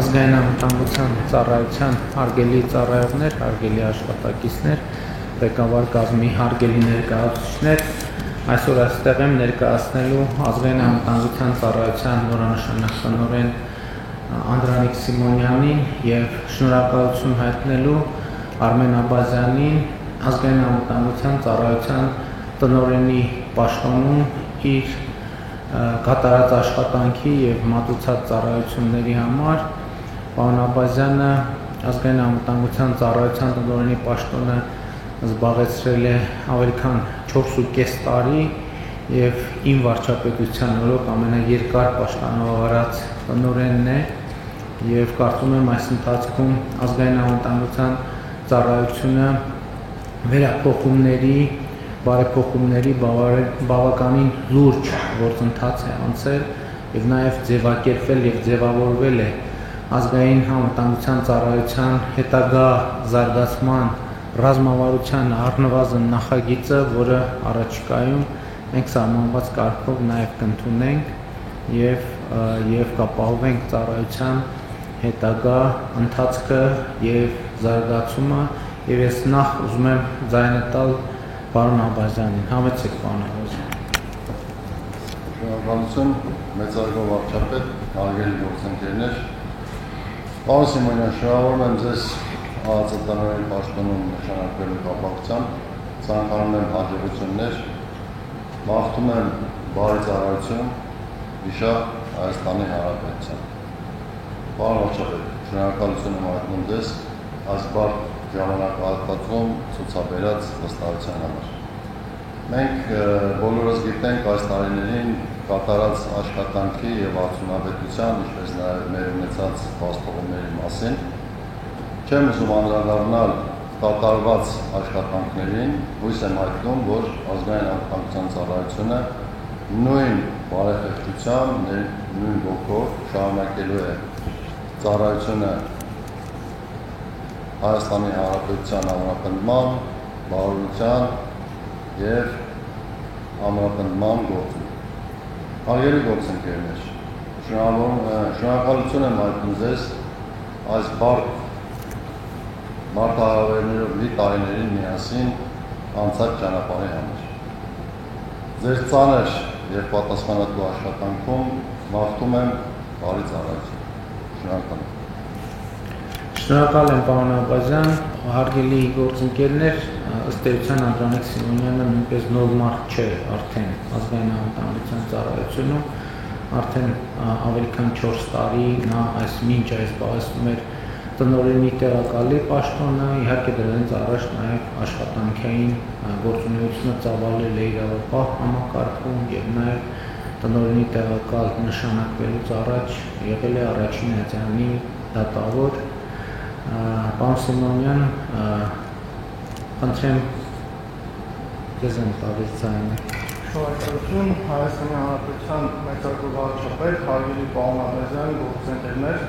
ազգային անվտանգության ծառայության հարգելի ծառայողներ, հարգելի աշխատակիցներ, ղեկավար կազմի հարգելի ներկայացուցիչներ, այսօր այստեղ եմ ներկայացնելու ազգային անվտանգության ծառայության նորանշանակ տնօրեն Անդրանիկ Սիմոնյանին եւ շնորհակալություն հայտնելու Արմեն Աբազյանին ազգային անվտանգության ծառայության տնօրենի պաշտոնում իր կատարած աշխատանքի եւ մատուցած ծառայությունների համար պարոն Աբազյանը ազգային անվտանգության ծառայության տնօրենի պաշտոնը զբաղեցրել է ավելի քան 4.5 տարի եւ իմ վարչապետության օրոք ամենաերկար պաշտոնավարած տնօրենն է եւ կարծում եմ այս ընթացքում ազգային անվտանգության ծառայությունը վերափոխումների բարեփոխումների բավականին լուրջ գործընթաց է անցել եւ նաեւ ձևակերպվել եւ ձևավորվել է ազգային անվտանգության ծառայության հետագա զարգացման ռազմավարության առնվազն նախագիծը, որը առաջիկայում մենք սահմանված կարգով նաեւ կընդունենք եւ կապահովենք ծառայության հետագա ընթացքը եւ զարգացումը եւ ես նախ ուզում եմ ձայնը տալ Պարոն Աբազյանին, համեցեք պարոն Աբազյան։ Շնորհակալություն, մեծարգո վարչապետ, հարգելի գործընկերներ։ Պարոն Սիմոնյան, շնորհավորում եմ ձեզ ԱԱԾ-տնօրենի պաշտոնում նշանակվելու կապակցությամբ, ցանկանում եմ հաջողություններ, մաղթում եմ բարի ծառայություն իշա Հայաստանի Հանրապետության։ Պարոն վարչապետ, շնորհակալություն եմ հայտնում ձեզ այս բարդ ժամանակահատվածում ցուցաբերած վստահության համար։ Մենք բոլորս գիտենք այս տարիներին կատարած աշխատանքի եւ արդյունավետության, ինչպես նաեւ մեր ունեցած փաստորումների մասին։ Չեմ ուզում անդրադառնալ կատարված աշխատանքներին, հույս եմ հայտնում, որ ազգային անվտանգության ծառայությունը նույն բարեփոխությամբ, նույն ոգով շարունակելու է ծառայությունը Հայաստանի Հանրապետության ամրապնդման, բարօրության եւ ամրապնդման գործում։ Հարգելի գործընկերներ, շնորհակալություն եմ հայտնում ձեզ այս բարդ մարտահրավերներով լի տարիներին միասին անցած ճանապարհի համար։ Ձեր ծանր եւ պատասխանատու աշխատանքում մաղթում եմ բարի ծառայություն։ Շնորհակալ եմ։ Շնորհակալ եմ պարոն Աբազյան, հարգելի գործընկերներ, ըստ էության Անդրանիկ Սիմոնյանը նույնպես նոր մարդ չէ արդեն ազգային անվտանգության ծառայությունում, արդեն ավելի քան 4 տարի նա մինչ այս զբաղեցնում էր տնօրենի տեղակալի պաշտոնը, իհարկե դրանից առաջ նաև աշխատանքային գործունեությունը ծավալել է իրավապահ համակարգում եւ նաև տնօրենի տեղակալ նշանակվելուց առաջ եղել է առաջին ատյանի դատավոր Պարոն Սիմոնյան, խնդրեմ ձեզ եմ տալիս ձայնը։ Շնորհակալություն, Հայաստանի Հանրապետության մեծարգո վարչապետ, հարգելի պարոն Աբազյան, գործընկերներ,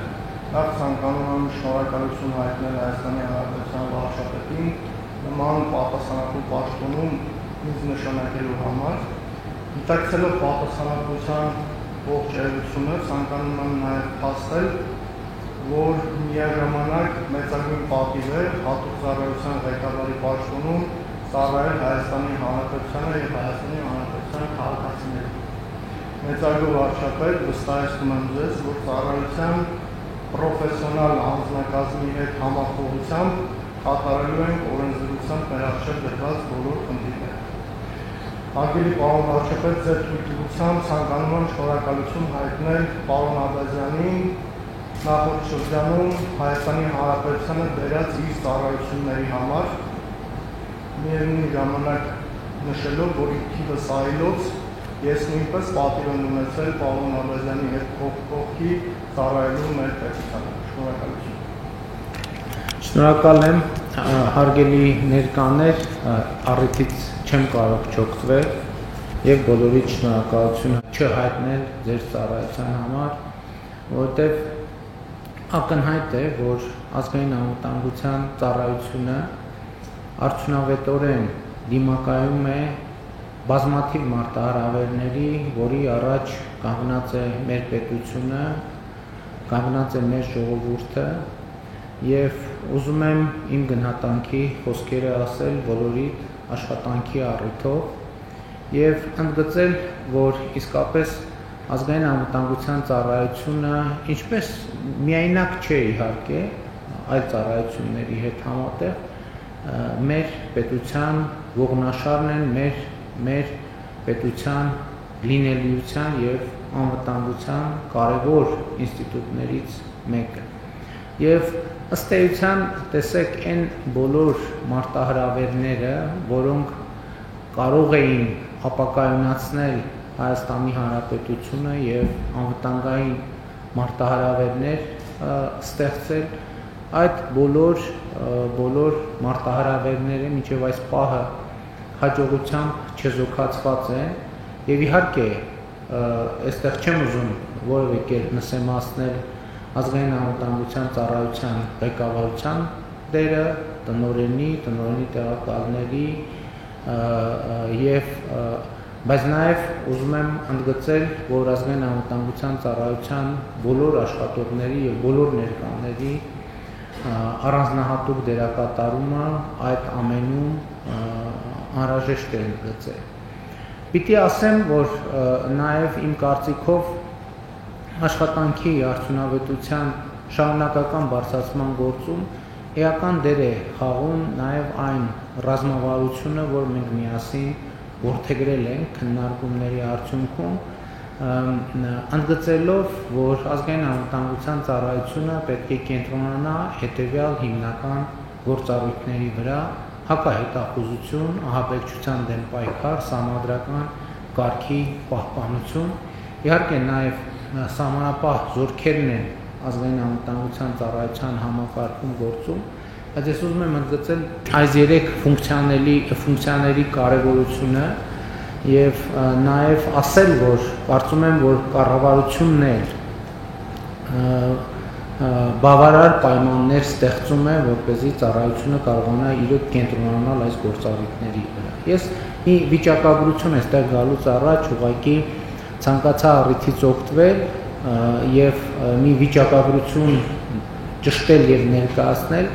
նախ ցանկանում եմ շնորհակալություն հայտնել Հայաստանի Հանրապետության վարչապետին նման պատասխանատու պաշտոնում ինձ նշանակելու համար։ Գիտակցելով պատասխանատվության ողջ էությունը, ցանկանում եմ նաև փաստել, որ միաժամանակ մեծագույն պատիվ է հատուկ ծառայության ղեկավարի պաշտոնում ծառայել Հայաստանի Հանրապետությանը եւ Հայաստանի Հանրապետության քաղաքացիներին։ Մեծարգո վարչապետ, վստահեցնում եմ ձեզ, որ ծառայության պրոֆեսիոնալ անձնակազմի հետ համախոհությամբ կատարելու ենք օրենսդրությամբ մեր առջև դրված բոլոր խնդիրները։ Հարգելի պարոն վարչապետ, ձեր թույլտվությամբ ցանկանում եմ շնորհակալություն հայտնել պարոն Աբազյանին նախորդ շրջանում Հայաստանի Հանրապետությանը բերած իր ծառայությունների համար, միևնույն ժամանակ նշելով, որ ինքիվս այլոց ես նույնպես պատիվ եմ ունեցել պարոն Աբազյանի հետ կողքի ծառայելու մեր պետությանը։ Շնորհակալություն։ Շնորհակալ եմ, հարգելի ներկաներ, առիթից չեմ կարող չօգտվել եւ բոլորիդ շնորհակալություն չհայտնել ձեր ծառայության համար, որովհետեւ ակնհայտ է, որ ազգային անվտանգության ծառայությունը արդյունավետորեն դիմակայում է բազմաթիվ մարտահրավերների, որի առաջ կանգնած է մեր պետությունը կանգնած է մեր ժողովուրդը եւ ուզում եմ իմ գնահատանքի խոսքերը ասել բոլորիդ աշխատանքի առիթով եւ ընդգծել, որ իսկապես ազգային անվտանգության ծառայությունը ինչպես միայնակ չէ իհարկե այլ ծառայությունների հետ համատեղ մեր պետության ողնաշարն են մեր պետության լինելիության եւ անվտանգության կարևոր ինստիտուտներից մեկը եւ ըստ էության տեսեք այն բոլոր մարտահրավերները, որոնք կարող էին ապակայունացնել Հայաստանի Հանրապետությունը եւ անվտանգային մարտահրավերներ ստեղծել, այդ բոլոր մարտահրավերները մինչև այս պահը հաջողությամբ չեզոքացված են եւ իհարկե այստեղ չեմ ուզում որևէ կերպ նսեմացնել ազգային անվտանգության ծառայության ղեկավարության դերը, տնօրենի տեղակալների եւ բայց նաեւ ուզում եմ ընդգծել, որ ազգային անվտանգության ծառայության բոլոր աշխատողների եւ բոլոր ներկաների առանձնահատուկ դերակատարումը այդ ամենում անհրաժեշտ է ընդգծել։ Պիտի ասեմ, որ նաեւ իմ կարծիքով աշխատանքի արդյունավետության շարունակական բարձրացման գործում էական դեր է խաղում նաեւ այն ռազմավարությունը, որ մենք միասին որդեգրել ենք քննարկումների արդյունքում, ընդգծելով, որ ազգային անվտանգության ծառայությունը պետք է կենտրոնանա հետևյալ հիմնական գործառույթների վրա՝ հակահետախուզություն, ահաբեկչության դեմ պայքար, սահմանադրական կարգի պահպանություն, իհարկե նաեւ սահմանապահ զորքերն են ազգային անվտանգության ծառայության համակարգում գործում, բայց ես ուզում եմ ընդգծել այս երեք ֆունկցիաների կարևորությունը եւ նաեւ ասել, որ կարծում եմ, որ կառավարությունն էլ բավարար պայմաններ ստեղծում է, որպեսզի ծառայությունը կարողանա իրոք կենտրոնանալ այս գործառույթների վրա։ Ես մի վիճակագրություն այստեղ գալուց առաջ ուղղակի ցանկացա առիթից օգտվել եւ մի վիճակագրություն ճշտել եւ ներկայացնել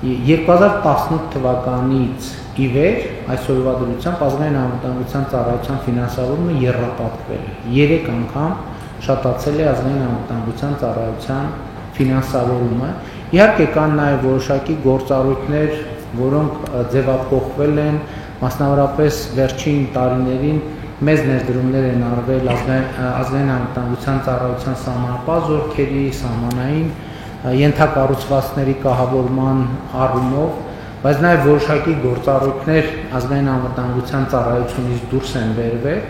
2018 թվականից ի վեր այսօրվա դրությամբ ազգային անվտանգության ծառայության ֆինանսավորումը եռապատկվել է 3 անգամ շատացել է ազգային անվտանգության ծառայության ֆինանսավորումը իհարկե կան նաեւ որոշակի գործառույթներ որոնք ձևափոխվել են մասնավորապես վերջին տարիներին մեծ ներդրումներ են արվել ազգային անվտանգության ծառայության սահմանապահ զորքերի սահմանային ենթակառուցվածքների կահավորման առումով, բայց նաև որոշակի գործառույթներ ազգային անվտանգության ծառայությունից դուրս են բերվել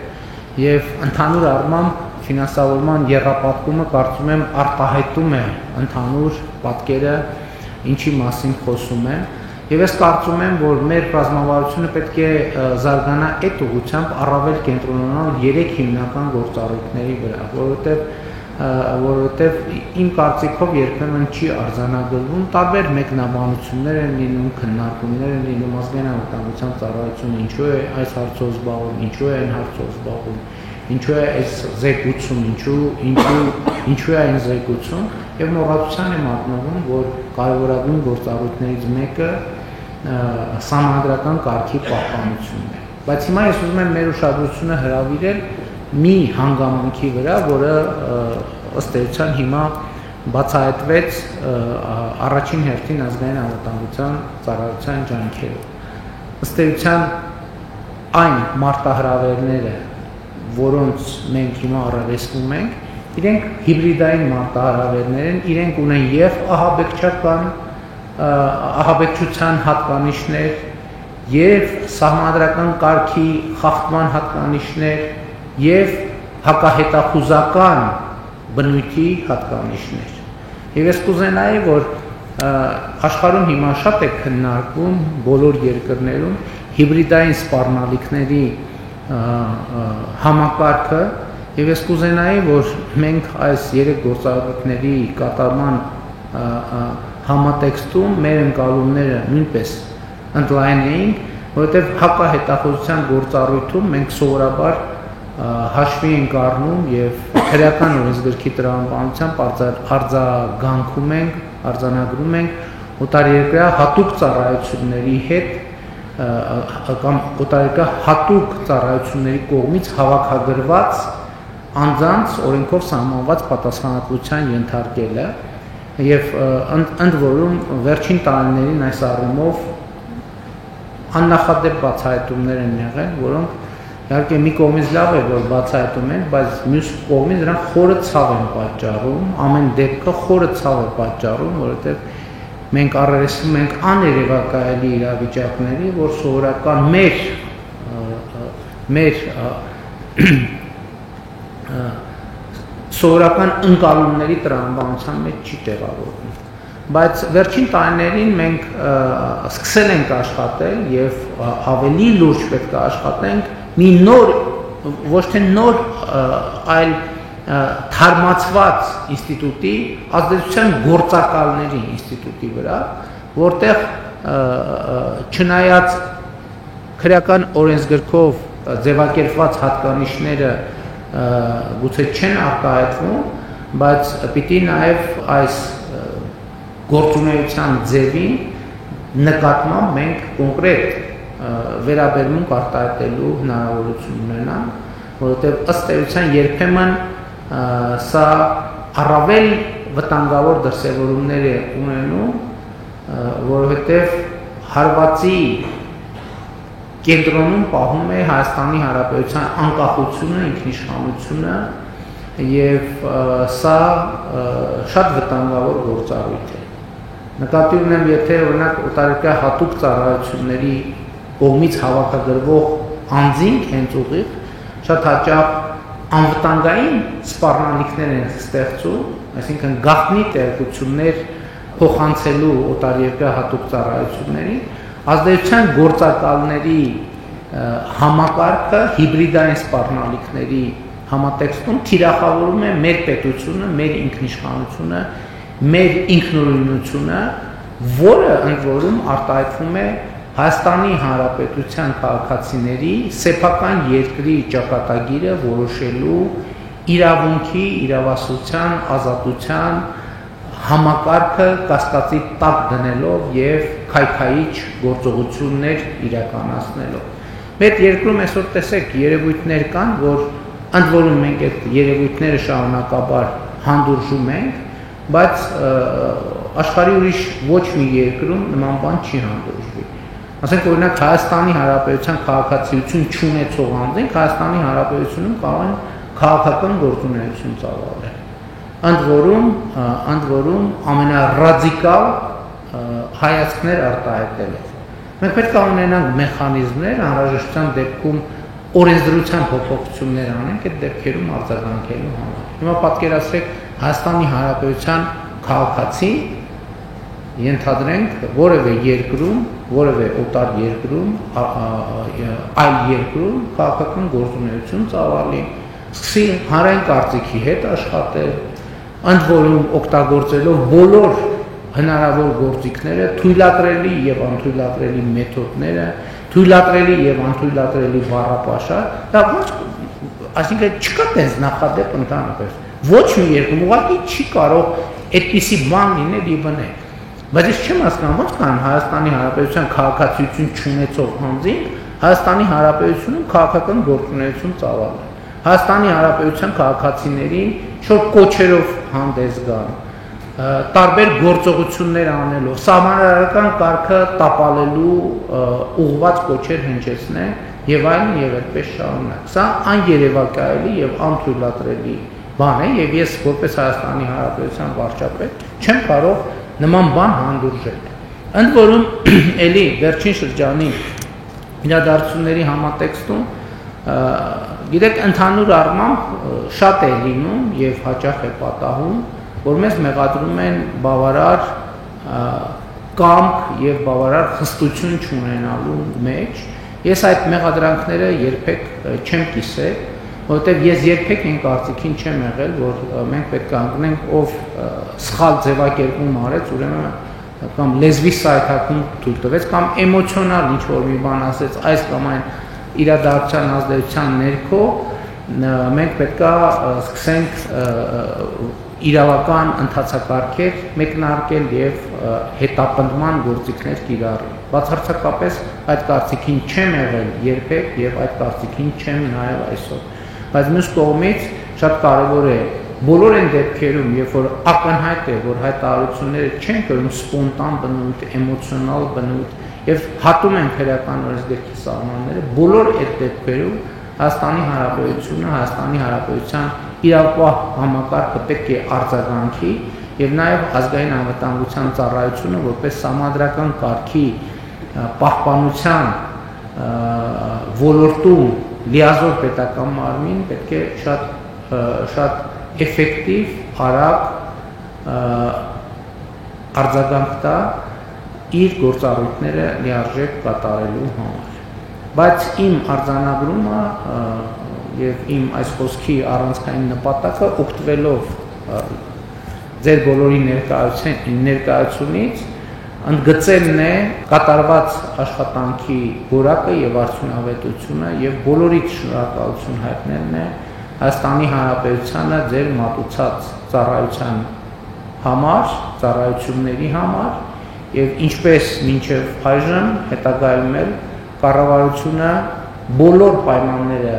եւ ընդհանուր առմամբ ֆինանսավորման եռապատկումը կարծում եմ արտահայտում է ընդհանուր պատկերը, ինչի մասին խոսում եմ եւ ես կարծում եմ, որ մեր ռազմավարությունը պետք է զարգանա այդ ուղղությամբ առավել կենտրոնանալ 3 հիմնական գործառույթների վրա, որովհետև իմ կարծիքով երբեմն չի արձանագրվում, տարբեր մեկնաբանություններ են լինում, քննարկումներ են լինում ազգային անվտանգության ծառայությունը ինչու է այս հարցով զբաղվում, ինչու է այն հարցով զբաղվում, ինչու է այս զեկուցում, ինչու է այն զեկուցում եւ մոռացության եմ մատնվում, որ կարևորագույն գործառույթներից մեկը սահմանադրական կարգի պահպանությունն է։ Բայց հիմա ես ուզում եմ մեր ուշադրությունը հրավիրել մի հանգամանքի վրա, որը ըստ էության հիմա բացահայտվեց առաջին հերթին ազգային անվտանգության ծառայության ջանքերով։ Ըստ էության այն մարտահրավերները, որոնց մենք հիմա առերեսվում ենք, իրենք հիբրիդային մարտահրավերներ են, իրենք ունեն եւ ահաբեկչության հատկանիշներ, եւ սահմանադրական կարգի խախտման հատկանիշներ, եւ հակահետախուզական բնույթի հատկանիշներ։ Եվ ես կուզենայի, որ աշխարհում հիմա շատ է քննարկվում բոլոր երկրներում հիբրիդային սպառնալիքների համակարգը եւ ես կուզենայի, որ մենք այս 3 գործառույթների կատարման համատեքստում մեր ընկալումները նույնպես ընդլայնեինք, որովհետեւ հակահետախուզության գործառույթում մենք սովորաբար հաշվի ենք առնում եւ քրեական օրենսգրքի տրամաբանությամբ արձանագրում ենք օտարերկրյա հատուկ ծառայությունների հետ կամ օտարերկրյա հատուկ ծառայությունների կողմից հավաքագրված անձանց օրենքով սահմանված պատասխանատվության ենթարկելը եւ ընդ որում վերջին տարիներին այս առումով աննախադեպ բացահայտումներ են եղել, որոնք իհարկե մի կողմից լավ է, որ բացահայտում են, բայց մյուս կողմից նրանք խորը ցավ են պատճառում, ամեն դեպքը խորը ցավ է պատճառում, որովհետեւ մենք առերեսվում ենք աներևակայելի իրավիճակների, որ սովորական մեր սովորական ընկալումների տրամաբանության մեջ չի տեղավորվում։ Բայց վերջին տարիներին մենք սկսել ենք աշխատել եւ ավելի լուրջ պետք է աշխատենք մի նոր, ոչ թե նոր, այլ թարմացված ինստիտուտի, ազդեցության գործակալների ինստիտուտի վրա, որտեղ չնայած քրեական օրենսգրքով ձևակերպված հատկանիշները գուցե չեն արտահայտվում, բայց պիտի նաև այս գործունեության ձևին նկատմամբ մենք կոնկրետ վերաբերմունք արտահայտելու հնարավորություն ունենանք, որովհետև ըստ էության երբեմն սա առավել վտանգավոր դրսևորումներ է ունենում, որովհետև հարվածի կենտրոնում պահում է Հայաստանի Հանրապետության անկախությունը, ինքնիշխանությունը եւ սա շատ վտանգավոր գործառույթ է։ Նկատի ունեմ, եթե օրինակ օտարերկրյա հատուկ ծառայությունների կողմից հավաքագրվող անձինք հենց ուղիղ շատ հաճախ անվտանգային սպառնալիքներ են ստեղծում, այսինքն գաղտնի տեղեկություններ փոխանցելու օտարերկրյա հատուկ ծառայությունների ազդեցության գործակալների համակարգը հիբրիդային սպառնալիքների համատեքստում թիրախավորում է մեր պետությունը, մեր ինքնիշխանությունը, մեր ինքնուրույնությունը, որը ընդ որում արտահայտվում է Հայաստանի Հանրապետության քաղաքացիների սեփական երկրի ճակատագիրը որոշելու իրավունքի, իրավասության, ազատության համակարգը կասկածի տակ դնելով եւ քայքայիչ գործողություններ իրականացնելով։ Մեր երկրում այսօր տեսեք երևույթներ կան, որ ընդ որում մենք այդ երևույթները շարունակաբար հանդուրժում ենք, բայց աշխարհի ուրիշ ոչ մի երկրում նման բան չի հանդուրժվի։ Ասենք օրինակ Հայաստանի Հանրապետության քաղաքացիություն չունեցող անձինք Հայաստանի Հանրապետությունում կարող են քաղաքական գործունեություն ծավալել։ Ընդ որում ամենառադիկալ հայացքներ արտահայտելով։ Մենք պետք է ունենանք մեխանիզմներ, անհրաժեշտության դեպքում օրենսդրության փոփոխություններ անենք այդ դեպքերում արձագանքելու համար։ Հիմա պատկերացրեք Հայաստանի Հանրապետության քաղաքացի ենթադրենք որևէ երկրում, որևէ օտար երկրում, այլ երկրում քաղաքական գործունեություն ծավալի, սկսի հանրային կարծիքի հետ աշխատել, ընդ որում օգտագործելով բոլոր հնարավոր գործիքները, թույլատրելի եւ անթույլատրելի մեթոդները, թույլատրելի եւ անթույլատրելի բառապաշար, դա ոչ, այսինքն չկա տես նախադեպ ընդհանրապես։ Ոչ մի երկրում ուղղակի չի կարող այդպիսի բան լինել եւ բնել։ Բայց ես չեմ հասկանում, ո՞նց կան Հայաստանի Հանրապետության քաղաքացիություն չունեցող անձինք Հայաստանի Հանրապետությունում քաղաքական գործունեություն ծավալել։ Հայաստանի Հանրապետության քաղաքացիներին շուտ կոչերով հանդես գան, տարբեր գործողություններ անելով, սահմանադրական կարգը տապալելու ուղղված կոչեր հնչեցնեն եւ այլն եւ այդպես շարունակ։ Սա աներևակայելի եւ անթույլատրելի բան է եւ ես որպես Հայաստանի Հանրապետության վարչապետ չեմ կարող նման բան հանդուրժել։ Ընդ որում էլի վերջին շրջանի իրադարձությունների համատեքստում գիտեք ընդհանուր առմամբ շատ է լինում եւ հաճախ է պատահում, որ մեզ մեղադրում են բավարար կամք եւ բավարար խստություն չունենալու մեջ։ Ես այդ մեղադրանքները երբեք չեմ կիսել, որովհետեւ ես երբեք այն կարծիքին չեմ եղել, որ մենք պետք է ընկնենք ով սխալ ձևակերպում արեց, ուրեմն կամ լեզվի սայթակում թույլ տվեց կամ էմոցիոնալ ինչ որ մի բան ասեց այս կամ այն իրադարձության ազդեցության ներքո մենք պետք է սկսենք իրավական ընթացակարգեր մեկնարկել եւ հետապնդման գործիքներ կիրառել։ Բացարձակապես այդ կարծիքին չեմ եղել երբեք եւ այդ կարծիքին չեմ նաեւ այսօր։ Բայց մյուս կողմից շատ կարեւոր է բոլոր այն դեպքերում, երբ որ ակնհայտ է, որ հայտարարությունները չեն կրում սպոնտան բնույթ, էմոցիոնալ բնույթ եւ հատում են քրեական օրենսգրքի սահմանները, բոլոր այդ դեպքերում Հայաստանի Հանրապետությունը, Հայաստանի Հանրապետության իրավապահ համակարգը պետք է արձագանքի եւ նաեւ ազգային անվտանգության ծառայությունը որպես համադրական կարգի պահպանության ոլորտում լիազոր պետական մարմին պետք է շատ էֆեկտիվ, արագ արձագանք տա իր գործառույթները լիարժեք կատարելու համար։ Բայց իմ արձանագրումը եւ իմ այս խոսքի առանցքային նպատակը օգտվելով ձեր բոլորի ներկայությունից ընդգծելն է կատարված աշխատանքի որակը եւ արդյունավետությունը եւ բոլորիդ շնորհակալություն հայտնելն է Հայաստանի Հանրապետությանը ձեր մատուցած ծառայության համար, ծառայությունների համար եւ ինչպես մինչեւ այժմ հետագայում էլ կառավարությունը բոլոր պայմանները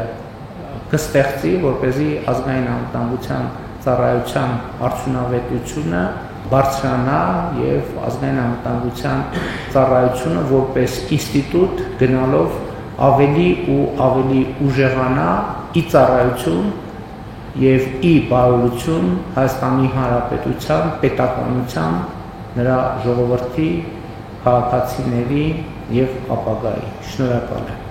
կստեղծի, որպեսզի ազգային անվտանգության ծառայության արդյունավետությունը բարձրանա եւ ազգային անվտանգության ծառայությունը որպես ինստիտուտ գնալով ավելի ու ավելի ուժեղանա ի ծառայություն եւ ի բարօրություն Հայաստանի Հանրապետության պետականության նրա ժողովրդի քաղաքացիների եւ ապագայի։ Շնորհակալ եմ։